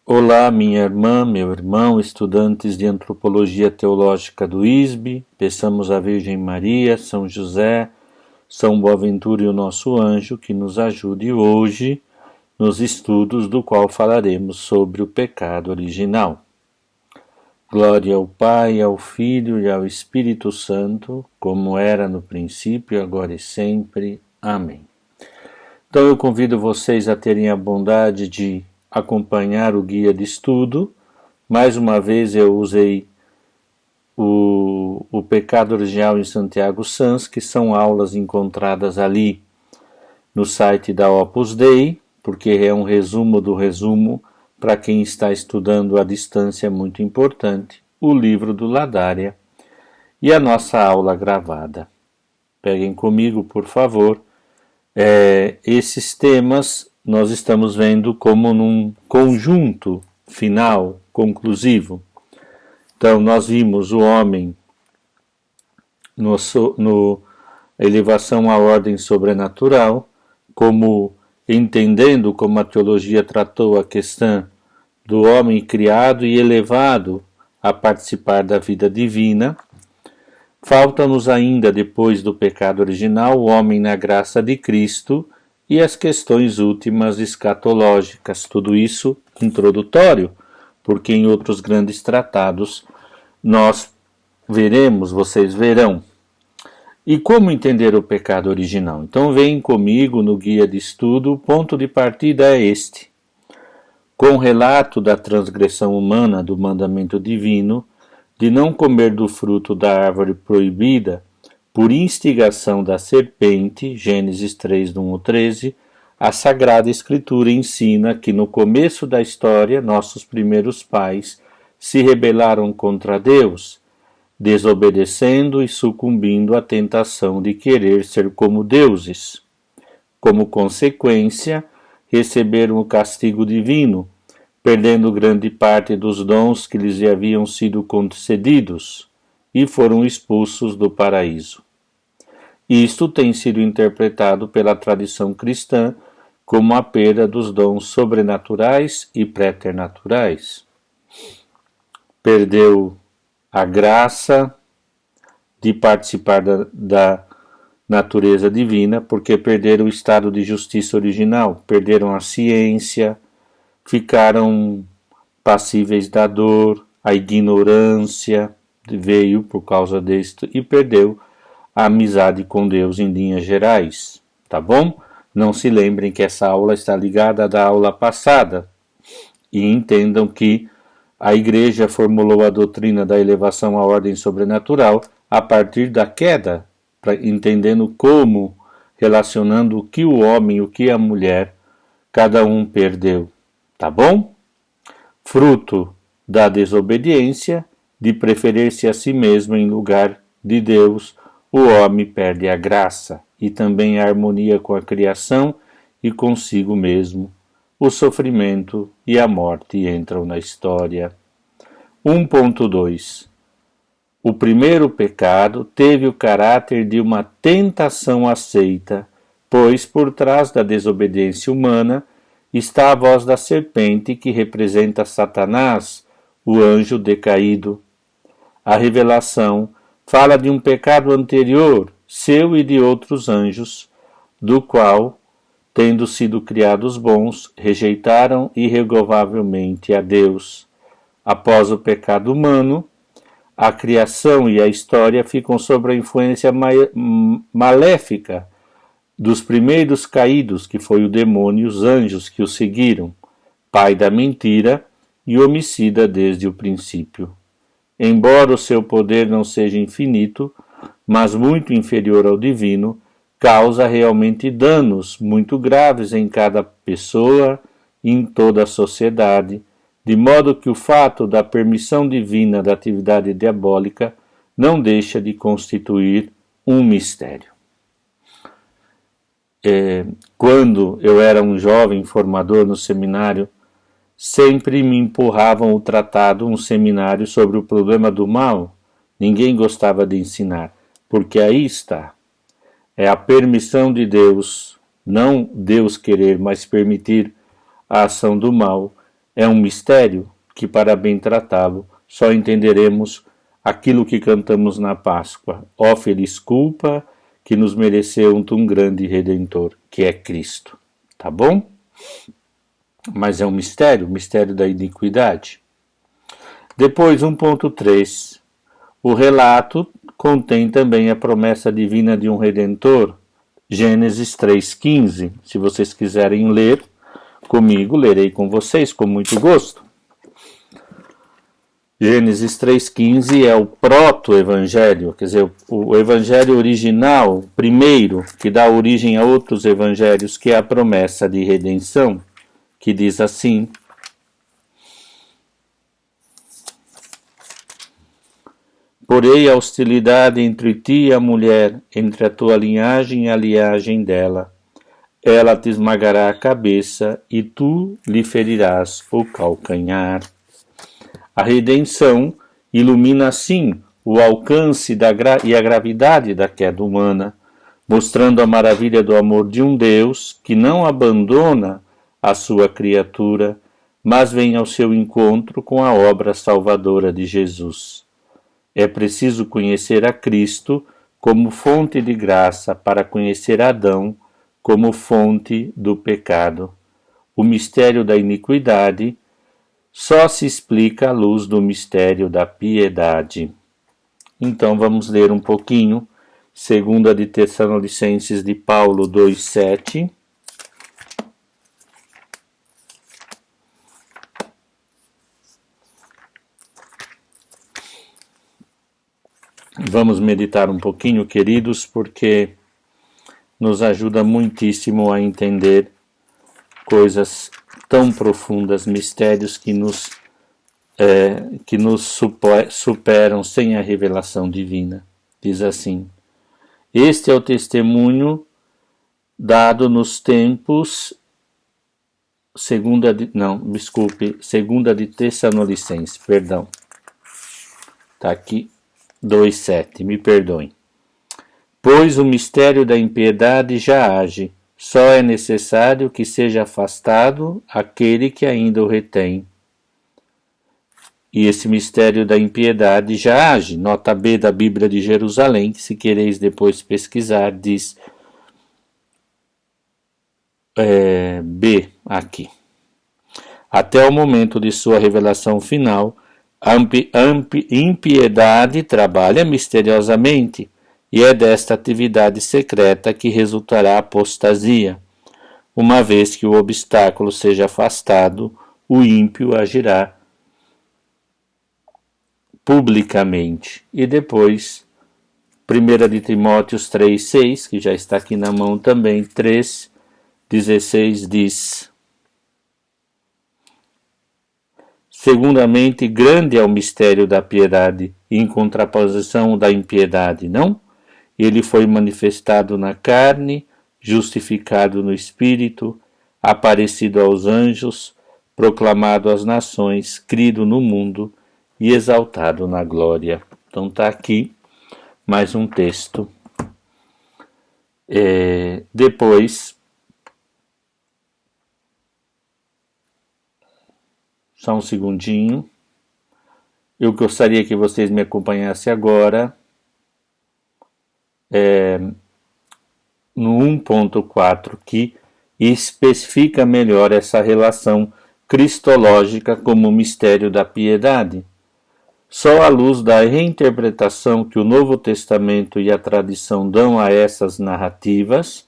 Olá, minha irmã, meu irmão, estudantes de Antropologia Teológica do ISB, peçamos à Virgem Maria, São José, São Boaventura e o nosso anjo que nos ajude hoje nos estudos do qual falaremos sobre o pecado original. Glória ao Pai, ao Filho e ao Espírito Santo, como era no princípio, agora e sempre. Amém. Então eu convido vocês a terem a bondade de acompanhar o guia de estudo. Mais uma vez eu usei o Pecado Original em Santiago Sans, que são aulas encontradas ali no site da Opus Dei, porque é um resumo do resumo para quem está estudando à distância, muito importante, o livro do Ladária e a nossa aula gravada. Peguem comigo, por favor, esses temas nós estamos vendo como num conjunto final, conclusivo. Então, nós vimos o homem no elevação à ordem sobrenatural, como entendendo como a teologia tratou a questão do homem criado e elevado a participar da vida divina. Falta-nos ainda, depois do pecado original, o homem na graça de Cristo e as questões últimas escatológicas, tudo isso introdutório, porque em outros grandes tratados nós veremos, vocês verão. E como entender o pecado original? Então vem comigo no guia de estudo, o ponto de partida é este. Com o relato da transgressão humana do mandamento divino, de não comer do fruto da árvore proibida, por instigação da serpente, Gênesis 3, 1 ao 13, a Sagrada Escritura ensina que no começo da história, nossos primeiros pais se rebelaram contra Deus, desobedecendo e sucumbindo à tentação de querer ser como deuses. Como consequência, receberam o castigo divino, perdendo grande parte dos dons que lhes haviam sido concedidos, e foram expulsos do paraíso. Isto tem sido interpretado pela tradição cristã como a perda dos dons sobrenaturais e preternaturais. Perdeu a graça de participar da natureza divina, porque perderam o estado de justiça original, perderam a ciência, ficaram passíveis da dor, a ignorância veio por causa disto e perdeu a amizade com Deus em linhas gerais, tá bom? Não se lembrem que essa aula está ligada à da aula passada e entendam que a Igreja formulou a doutrina da elevação à ordem sobrenatural a partir da queda, entendendo como, relacionando o que o homem e o que a mulher, cada um perdeu, tá bom? Fruto da desobediência, de preferir-se a si mesmo em lugar de Deus, o homem perde a graça e também a harmonia com a criação e consigo mesmo. O sofrimento e a morte entram na história. 1.2 O primeiro pecado teve o caráter de uma tentação aceita, pois por trás da desobediência humana está a voz da serpente que representa Satanás, o anjo decaído. A revelação fala de um pecado anterior, seu e de outros anjos, do qual, tendo sido criados bons, rejeitaram irrevogavelmente a Deus. Após o pecado humano, a criação e a história ficam sob a influência maléfica dos primeiros caídos, que foi o demônio e os anjos que o seguiram, pai da mentira e homicida desde o princípio. Embora o seu poder não seja infinito, mas muito inferior ao divino, causa realmente danos muito graves em cada pessoa e em toda a sociedade, de modo que o fato da permissão divina da atividade diabólica não deixa de constituir um mistério. Quando eu era um jovem formador no seminário, sempre me empurravam o tratado, um seminário sobre o problema do mal. Ninguém gostava de ensinar, porque aí está. É a permissão de Deus, não Deus querer, mas permitir a ação do mal, É um mistério que, para bem tratá-lo, só entenderemos aquilo que cantamos na Páscoa. Ó feliz culpa que nos mereceu um tão grande Redentor, que é Cristo. Tá bom? Mas é um mistério, o mistério da iniquidade. Depois, 1.3. O relato contém também a promessa divina de um Redentor, Gênesis 3,15. Se vocês quiserem ler comigo, lerei com vocês com muito gosto. Gênesis 3,15 é o proto-evangelho, quer dizer, o evangelho original, primeiro, que dá origem a outros evangelhos, que é a promessa de redenção, que diz assim: porém a hostilidade entre ti e a mulher, entre a tua linhagem e a linhagem dela. Ela te esmagará a cabeça e tu lhe ferirás o calcanhar. A redenção ilumina assim o alcance e a gravidade da queda humana, mostrando a maravilha do amor de um Deus que não abandona a sua criatura, mas vem ao seu encontro com a obra salvadora de Jesus. É preciso conhecer a Cristo como fonte de graça para conhecer Adão como fonte do pecado. O mistério da iniquidade só se explica à luz do mistério da piedade. Então vamos ler um pouquinho, 2 de Tessalonicenses de Paulo 2,7. Vamos meditar um pouquinho, queridos, porque nos ajuda muitíssimo a entender coisas tão profundas, mistérios que nos superam sem a revelação divina. Diz assim: este é o testemunho dado nos tempos, segunda de Tessalonicenses, perdão. Está aqui 2,7, me perdoem. Pois o mistério da impiedade já age, só é necessário que seja afastado aquele que ainda o retém. E esse mistério da impiedade já age. Nota B da Bíblia de Jerusalém, que se quereis depois pesquisar, diz B aqui. Até o momento de sua revelação final, a impiedade trabalha misteriosamente, e é desta atividade secreta que resultará a apostasia. Uma vez que o obstáculo seja afastado, o ímpio agirá publicamente. E depois, 1 de Timóteo 3,6, que já está aqui na mão também, 3,16 diz: segundamente, grande é o mistério da piedade, em contraposição da impiedade, não? Ele foi manifestado na carne, justificado no Espírito, aparecido aos anjos, proclamado às nações, crido no mundo e exaltado na glória. Então está aqui mais um texto. Depois, só um segundinho, eu gostaria que vocês me acompanhassem agora no 1.4, que especifica melhor essa relação cristológica como mistério da piedade. Só à luz da reinterpretação que o Novo Testamento e a tradição dão a essas narrativas,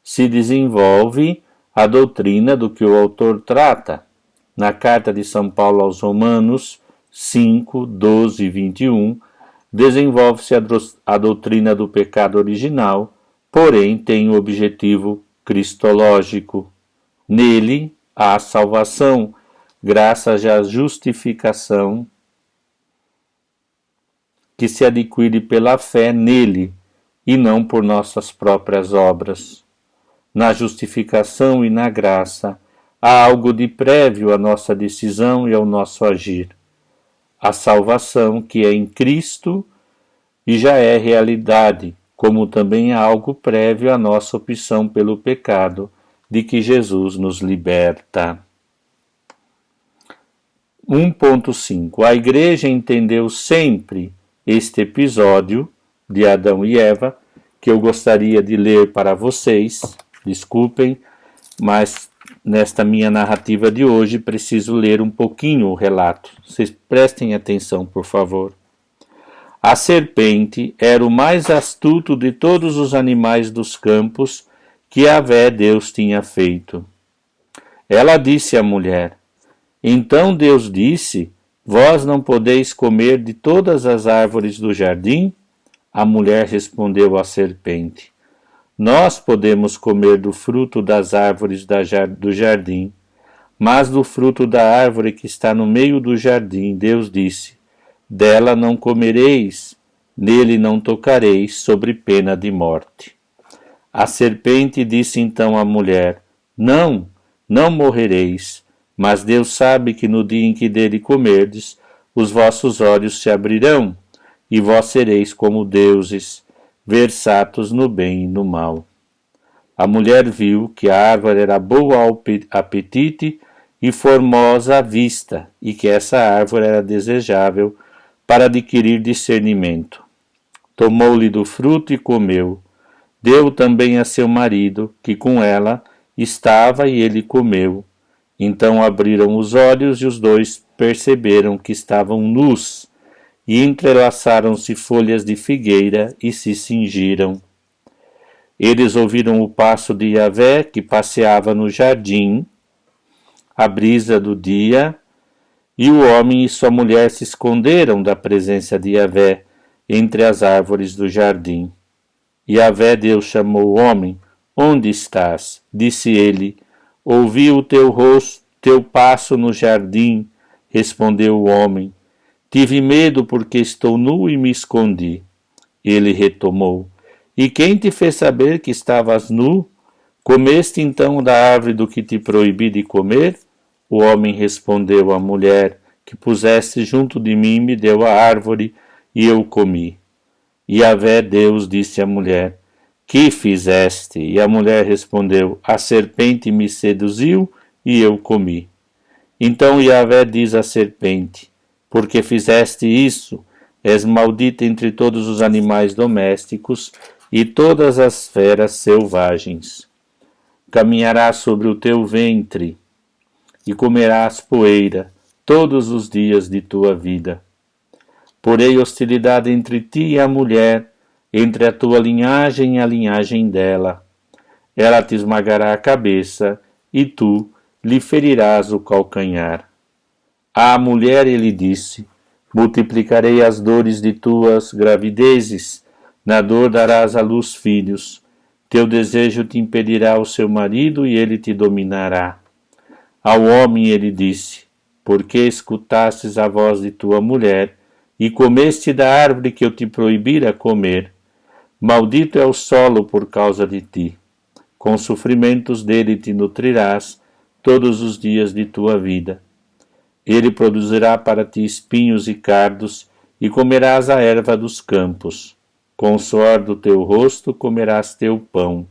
se desenvolve a doutrina do que o autor trata. Na carta de São Paulo aos Romanos 5, 12 e 21, desenvolve-se a doutrina do pecado original, porém tem o objetivo cristológico. Nele há salvação, graças à justificação que se adquire pela fé nele e não por nossas próprias obras. Na justificação e na graça há algo de prévio à nossa decisão e ao nosso agir. A salvação que é em Cristo e já é realidade, como também há algo prévio à nossa opção pelo pecado, de que Jesus nos liberta. 1.5. A Igreja entendeu sempre este episódio de Adão e Eva, que eu gostaria de ler para vocês. Desculpem, mas nesta minha narrativa de hoje preciso ler um pouquinho o relato. Vocês prestem atenção, por favor. A serpente era o mais astuto de todos os animais dos campos que Yahvé Deus tinha feito. Ela disse à mulher: Então Deus disse: Vós não podeis comer de todas as árvores do jardim? A mulher respondeu à serpente: Nós podemos comer do fruto das árvores do jardim, mas do fruto da árvore que está no meio do jardim, Deus disse: Dela não comereis, nele não tocareis, sobre pena de morte. A serpente disse então à mulher: Não morrereis, mas Deus sabe que no dia em que dele comerdes, os vossos olhos se abrirão, e vós sereis como deuses, versatos no bem e no mal. A mulher viu que a árvore era boa ao apetite e formosa à vista, e que essa árvore era desejável para adquirir discernimento. Tomou-lhe do fruto e comeu. Deu também a seu marido, que com ela estava, e ele comeu. Então abriram os olhos e os dois perceberam que estavam nus, e entrelaçaram-se folhas de figueira e se cingiram. Eles ouviram o passo de Yahvé, que passeava no jardim, à brisa do dia, e o homem e sua mulher se esconderam da presença de Yahvé entre as árvores do jardim. Yahvé Deus chamou o homem: Onde estás? Disse ele: Ouvi o teu passo no jardim. Respondeu o homem: Tive medo porque estou nu e me escondi. Ele retomou: E quem te fez saber que estavas nu? Comeste então da árvore do que te proibi de comer? O homem respondeu à mulher: Que puseste junto de mim me deu a árvore, e eu comi. Yahvé Deus disse à mulher: Que fizeste? E a mulher respondeu: A serpente me seduziu, e eu comi. Então Yahvé diz à serpente: Porque fizeste isso, és maldita entre todos os animais domésticos e todas as feras selvagens. Caminharás sobre o teu ventre e comerás poeira todos os dias de tua vida. Porei hostilidade entre ti e a mulher, entre a tua linhagem e a linhagem dela. Ela te esmagará a cabeça, e tu lhe ferirás o calcanhar. À mulher ele disse: Multiplicarei as dores de tuas gravidezes, na dor darás à luz filhos. Teu desejo te impedirá o seu marido, e ele te dominará. Ao homem ele disse: Por que escutastes a voz de tua mulher, e comeste da árvore que eu te proibira comer? Maldito é o solo por causa de ti. Com sofrimentos dele te nutrirás todos os dias de tua vida. Ele produzirá para ti espinhos e cardos, e comerás a erva dos campos. Com o suor do teu rosto comerás teu pão,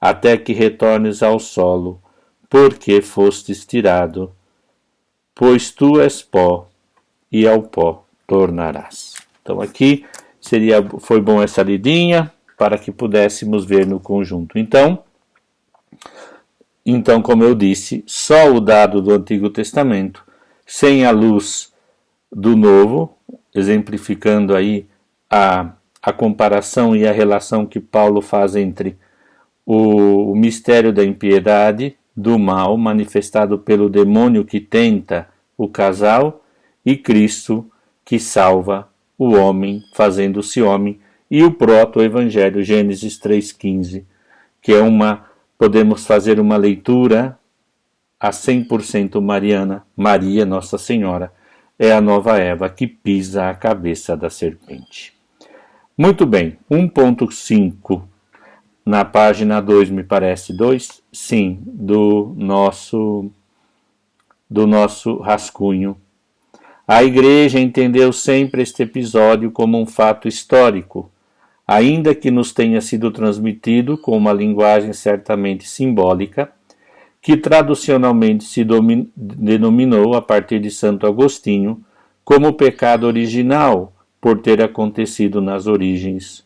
até que retornes ao solo, porque fostes tirado. Pois tu és pó, e ao pó tornarás. Então aqui foi bom essa lidinha, para que pudéssemos ver no conjunto. Então, como eu disse, só o dado do Antigo Testamento, sem a luz do Novo, exemplificando aí a comparação e a relação que Paulo faz entre o mistério da impiedade, do mal manifestado pelo demônio que tenta o casal, e Cristo que salva o homem, fazendo-se homem, e o proto-evangelho, Gênesis 3,15, que podemos fazer uma leitura a 100% mariana. Maria, Nossa Senhora, é a nova Eva que pisa a cabeça da serpente. Muito bem, 1.5, na página 2, me parece, 2, sim, do nosso rascunho. A Igreja entendeu sempre este episódio como um fato histórico, ainda que nos tenha sido transmitido com uma linguagem certamente simbólica, que traducionalmente se denominou, a partir de Santo Agostinho, como pecado original, por ter acontecido nas origens.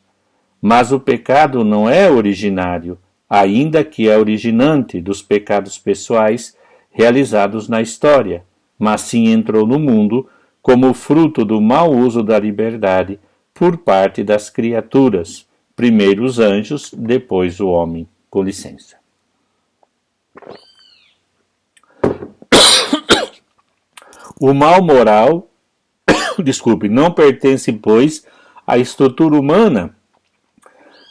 Mas o pecado não é originário, ainda que é originante dos pecados pessoais realizados na história, mas sim entrou no mundo como fruto do mau uso da liberdade por parte das criaturas, primeiro os anjos, depois o homem. Com licença. O mal moral, não pertence, pois, à estrutura humana,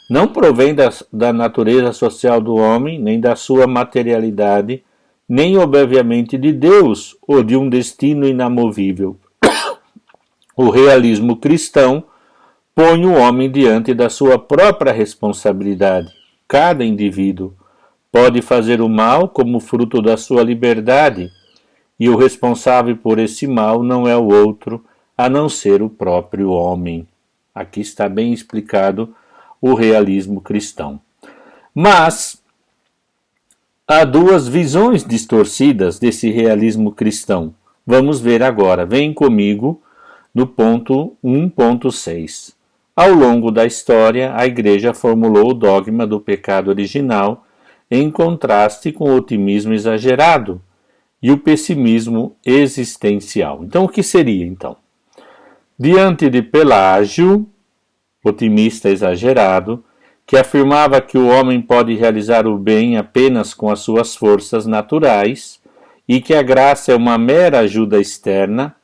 não provém da natureza social do homem, nem da sua materialidade, nem obviamente de Deus ou de um destino inamovível. O realismo cristão põe o homem diante da sua própria responsabilidade. Cada indivíduo pode fazer o mal como fruto da sua liberdade, e o responsável por esse mal não é o outro, a não ser o próprio homem. Aqui está bem explicado o realismo cristão. Mas há duas visões distorcidas desse realismo cristão. Vamos ver agora. Vem comigo no ponto 1.6. Ao longo da história, a Igreja formulou o dogma do pecado original em contraste com o otimismo exagerado e o pessimismo existencial. Então, o que seria, então? Diante de Pelágio, otimista exagerado, que afirmava que o homem pode realizar o bem apenas com as suas forças naturais e que a graça é uma mera ajuda externa,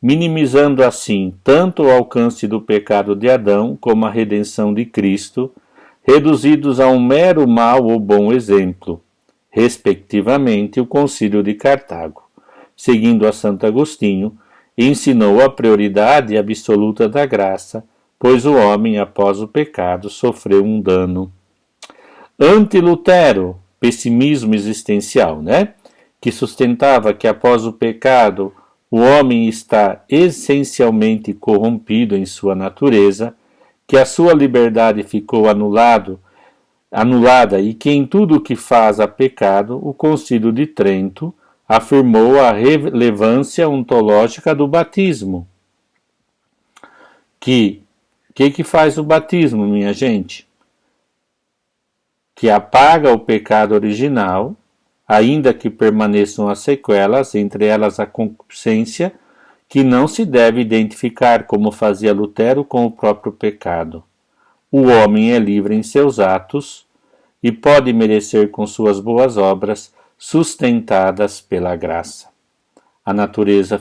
minimizando assim tanto o alcance do pecado de Adão como a redenção de Cristo, reduzidos a um mero mau ou bom exemplo, respectivamente o Concílio de Cartago, seguindo a Santo Agostinho, ensinou a prioridade absoluta da graça, pois o homem, após o pecado, sofreu um dano. Anti-Lutero, pessimismo existencial, que sustentava que após o pecado o homem está essencialmente corrompido em sua natureza, que a sua liberdade ficou anulada e que em tudo o que faz há pecado, o Concílio de Trento afirmou a relevância ontológica do batismo. Que faz o batismo, minha gente? Que apaga o pecado original, ainda que permaneçam as sequelas, entre elas a concupiscência, que não se deve identificar, como fazia Lutero, com o próprio pecado. O homem é livre em seus atos e pode merecer com suas boas obras, sustentadas pela graça. A natureza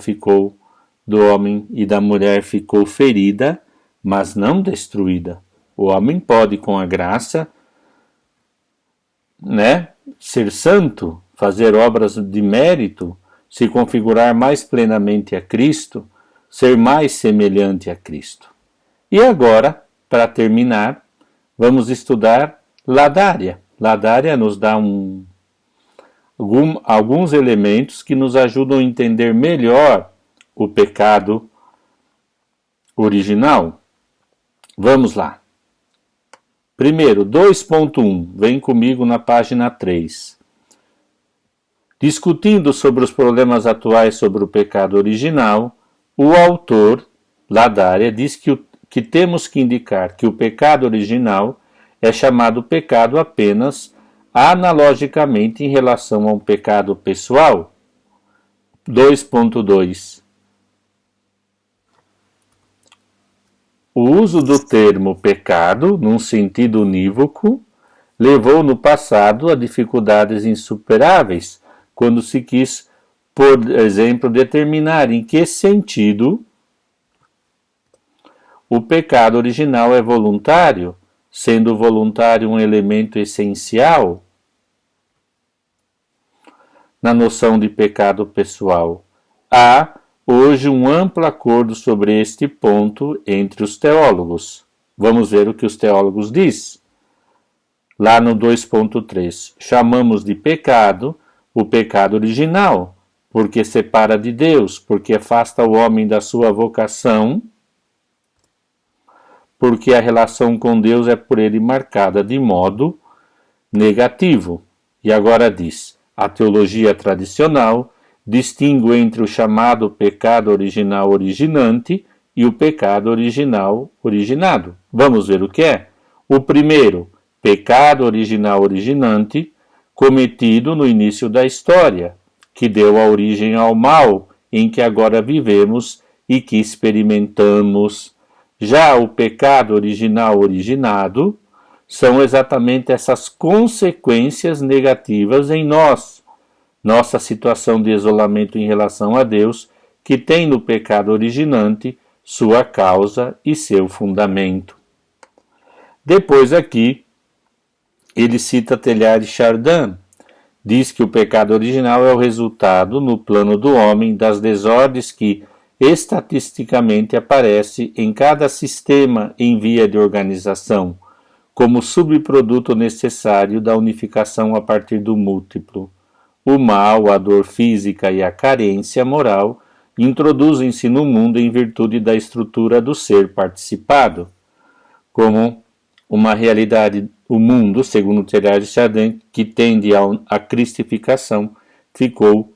do homem e da mulher ficou ferida, mas não destruída. O homem pode, com a graça, ser santo, fazer obras de mérito, se configurar mais plenamente a Cristo, ser mais semelhante a Cristo. E agora, para terminar, vamos estudar Ladária. Ladária nos dá alguns elementos que nos ajudam a entender melhor o pecado original. Vamos lá. Primeiro, 2.1, vem comigo na página 3. Discutindo sobre os problemas atuais sobre o pecado original, o autor, Ladária, diz que temos que indicar que o pecado original é chamado pecado apenas analogicamente em relação a um pecado pessoal. 2.2. O uso do termo pecado, num sentido unívoco, levou no passado a dificuldades insuperáveis, quando se quis, por exemplo, determinar em que sentido o pecado original é voluntário, sendo o voluntário um elemento essencial na noção de pecado pessoal. Há hoje um amplo acordo sobre este ponto entre os teólogos. Vamos ver o que os teólogos dizem. Lá no 2.3, chamamos de pecado o pecado original, porque separa de Deus, porque afasta o homem da sua vocação, porque a relação com Deus é por ele marcada de modo negativo. E agora diz, A teologia tradicional distingue entre o chamado pecado original originante e o pecado original originado. Vamos ver o que é? O primeiro, pecado original originante, cometido no início da história, que deu a origem ao mal em que agora vivemos e que experimentamos. Já o pecado original originado são exatamente essas consequências negativas em nós, nossa situação de isolamento em relação a Deus, que tem no pecado originante sua causa e seu fundamento. Depois aqui, ele cita Teilhard de Chardin, diz que o pecado original é o resultado, no plano do homem, das desordens que estatisticamente aparece em cada sistema em via de organização, como subproduto necessário da unificação a partir do múltiplo. O mal, a dor física e a carência moral introduzem-se no mundo em virtude da estrutura do ser participado, como uma realidade, o mundo, segundo Teilhard de Chardin, que tende à cristificação, ficou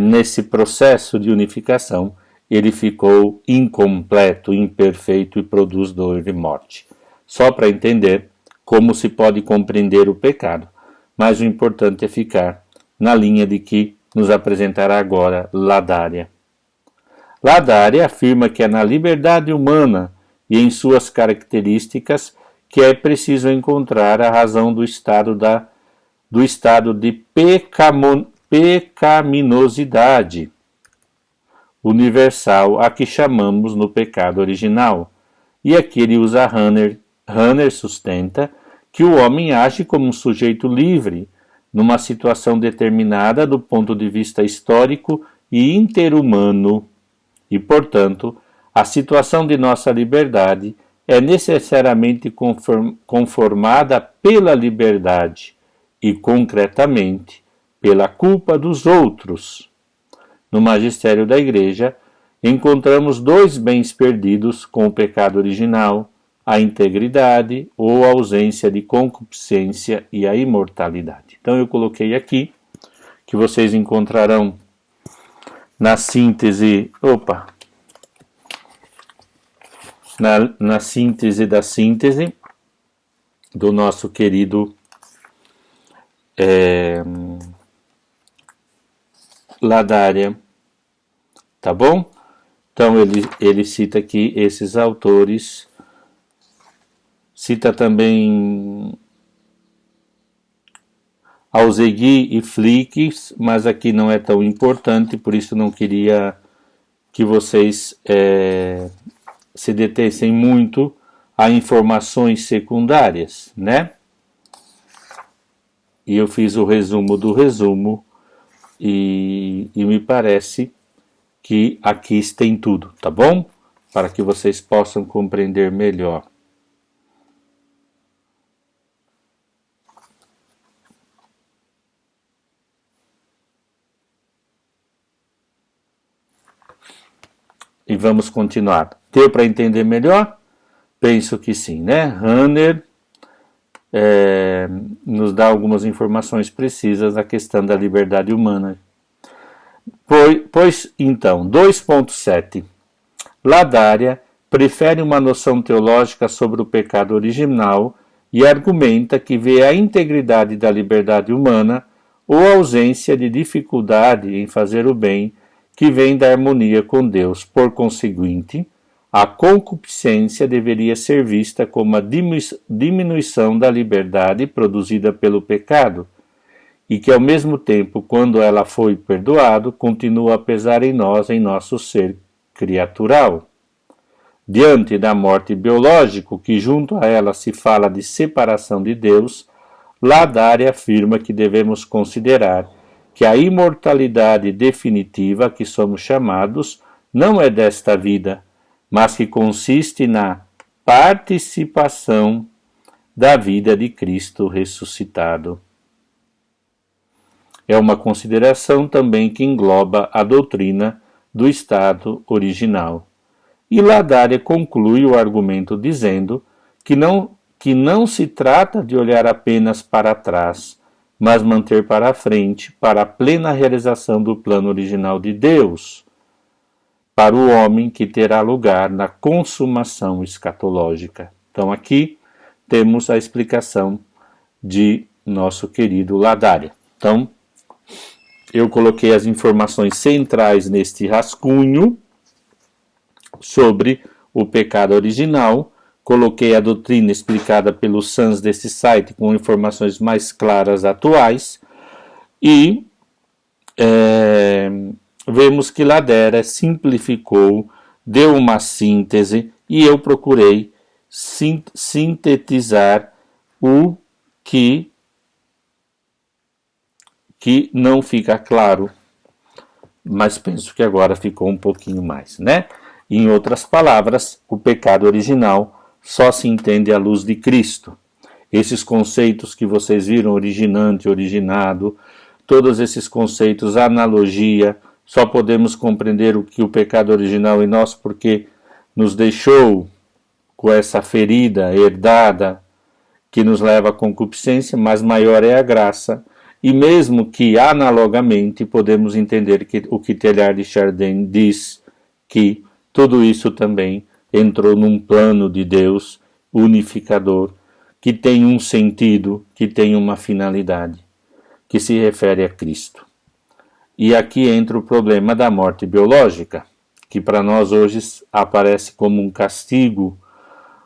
nesse processo de unificação, ele ficou incompleto, imperfeito e produz dor e morte. Só para entender como se pode compreender o pecado, mas o importante é ficar na linha de que nos apresentará agora Ladária. Ladária afirma que é na liberdade humana e em suas características que é preciso encontrar a razão do estado de pecaminosidade universal a que chamamos no pecado original. E aqui ele usa Rahner. Rahner sustenta que o homem age como um sujeito livre, numa situação determinada do ponto de vista histórico e interhumano, e, portanto, a situação de nossa liberdade é necessariamente conformada pela liberdade e, concretamente, pela culpa dos outros. No magistério da Igreja, encontramos dois bens perdidos com o pecado original, a integridade ou a ausência de concupiscência e a imortalidade. Então eu coloquei aqui, que vocês encontrarão na síntese, na síntese da síntese do nosso querido Ladária, tá bom? Então ele cita aqui esses autores, cita também Alzegui e Flick, mas aqui não é tão importante, por isso não queria que vocês se detessem muito a informações secundárias, né? E eu fiz o resumo do resumo e me parece que aqui tem tudo, tá bom? Para que vocês possam compreender melhor. E vamos continuar. Deu para entender melhor? Penso que sim, né? Rahner nos dá algumas informações precisas da questão da liberdade humana. Pois então, 2.7. Ladária prefere uma noção teológica sobre o pecado original e argumenta que vê a integridade da liberdade humana ou a ausência de dificuldade em fazer o bem que vem da harmonia com Deus. Por conseguinte, a concupiscência deveria ser vista como a diminuição da liberdade produzida pelo pecado, e que ao mesmo tempo, quando ela foi perdoado, continua a pesar em nós, em nosso ser criatural. Diante da morte biológica, que junto a ela se fala de separação de Deus, Ladária afirma que devemos considerar que a imortalidade definitiva a que somos chamados não é desta vida, mas que consiste na participação da vida de Cristo ressuscitado. É uma consideração também que engloba a doutrina do estado original. E Ladária conclui o argumento dizendo que não se trata de olhar apenas para trás, mas manter para a frente, para a plena realização do plano original de Deus, para o homem que terá lugar na consumação escatológica. Então aqui temos a explicação de nosso querido Ladária. Então, eu coloquei as informações centrais neste rascunho sobre o pecado original, coloquei a doutrina explicada pelos Sans desse site com informações mais claras atuais e vemos que Ladária simplificou, deu uma síntese e eu procurei sintetizar o que não fica claro, mas penso que agora ficou um pouquinho mais, né? Em outras palavras, o pecado original só se entende à luz de Cristo. Esses conceitos que vocês viram, originante, originado, todos esses conceitos, analogia, só podemos compreender o que o pecado original em nós porque nos deixou com essa ferida herdada que nos leva à concupiscência, mas maior é a graça. E mesmo que analogamente podemos entender que o que Teilhard de Chardin diz, que tudo isso também entrou num plano de Deus unificador, que tem um sentido, que tem uma finalidade, que se refere a Cristo. E aqui entra o problema da morte biológica, que para nós hoje aparece como um castigo.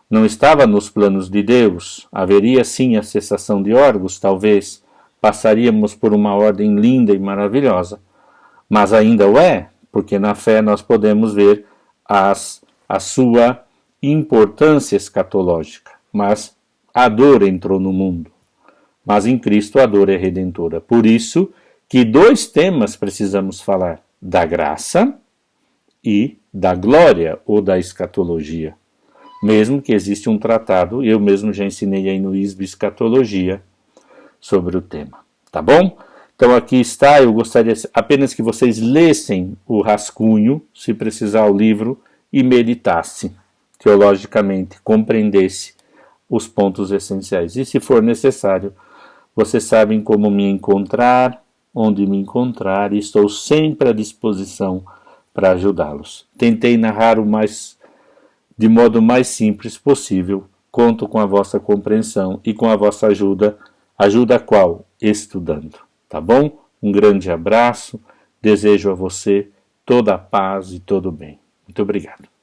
Não estava nos planos de Deus, haveria sim a cessação de órgãos, talvez passaríamos por uma ordem linda e maravilhosa, mas ainda o é, porque na fé nós podemos ver a sua importância escatológica, mas a dor entrou no mundo, mas em Cristo a dor é redentora. Por isso que dois temas precisamos falar, da graça e da glória ou da escatologia. Mesmo que existe um tratado, eu mesmo já ensinei aí no ISB Escatologia sobre o tema, tá bom? Então aqui está, eu gostaria apenas que vocês lessem o rascunho, se precisar o livro, e meditassem teologicamente, compreendesse os pontos essenciais. E se for necessário, vocês sabem como me encontrar, onde me encontrar, e estou sempre à disposição para ajudá-los. Tentei narrar de modo mais simples possível, conto com a vossa compreensão e com a vossa ajuda. Ajuda qual? Estudando, tá bom? Um grande abraço, desejo a você toda a paz e todo o bem. Muito obrigado.